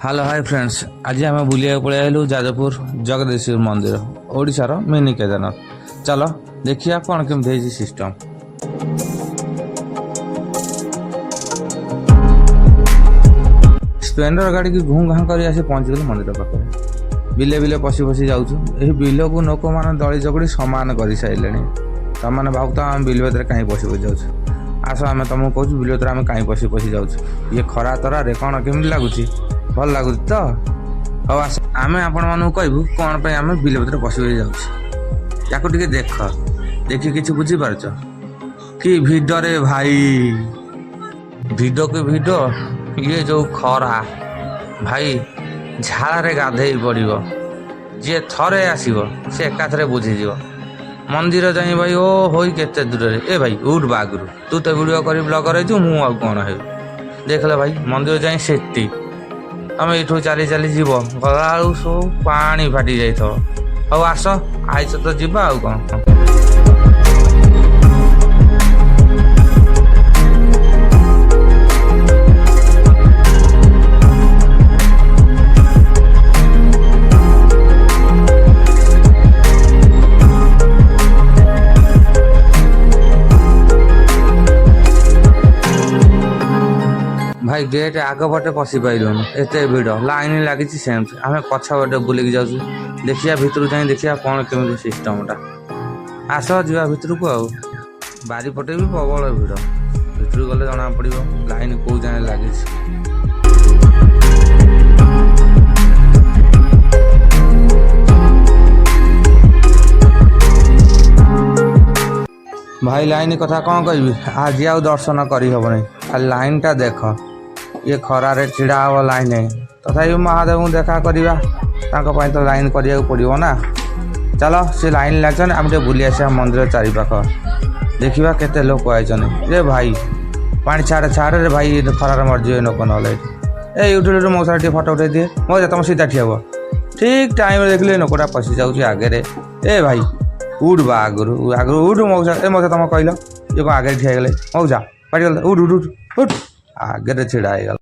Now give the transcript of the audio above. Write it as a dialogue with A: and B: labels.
A: Hello hi friends. आज आम बुलिया flu Jajpur जगदीश्वर मंदिर ओडिशार मिनी केदारनाथ। चलो देखिए कौन केमती सिस्टम। स्प्लेंडर गाड़ी की घूँ घाँ कर आसी पहुँचगलु मंदिर पाखे। बिले बिले पशि पशि जाऊँ बिल को लोक मैंने दली चकड़ी सामान कर सारे तुमने भाव तो आम बिल भर कहीं पशि पशि जाऊँ। आस आम तुमको कहूँ बिल भर आम कहीं पशि पशि जाऊँ। ये खरा तरारे कौन केमी लगुच भल लगुच तो हाँ आस आम आपण मानू कहू कौन पर आम बिल भर पशि पशि जाऊँ। या देख देखिए कि बुझीपार कि भिडरे भाई भिड के भिड ये जो खरा भाई झाड़े गाधे पड़ो जी थरे आसो से एकाथरे बुझीज मंदिर जाई भाई ओ हो केते दूर ए भाई उठ बागरू तू तो वीडियो कर ब्लॉग रही मु आ कौन है देख ले भाई मंदिर जाई सेठी तुम यू चली चली जीव गला सब पानी फाटी जाइए। हौ आस आईस तो जीवा आ कौन। भाई गेट आग पटे पशि पाइलुन एत भिड़ लाइन लगी सेमती आम पछ पटे बुलिक जाऊँ देखिया भितर जाए देखिया कौन केमी सिस्टमटा। आस जा भितर को आउ बारीपटे भी प्रबल भिड़ भितर गले जना पड़ो लाइन कौ जाए लगी। भाई लाइन कथा कौन कह आज आउ दर्शन करहबन खाली लाइन टा देख ये खरारे छिड़ा हम लाइन तथापि महादेव को देखा करवा तो लाइन करा पड़ो ना। चलो से लाइन लगे आम बुली आसा मंदिर चारिपाख देखा केते लोक आई रे भाई पानी छाड़े छाड़े रे भाई खरार मरजी लोक ना यूट्यूब मो सारे फटो उठे दिए मजा तुम सीधा ठिया ठीक टाइम देखिए लोकटा पशि जाऊँगी आगे ए भाई उठ बा आगु आगु उठ मौसा ए मौसा तुम कहल ये आगे ठिया गले मौसा पाटिगल उठ उठ उठ उठ आगे छिड़ा।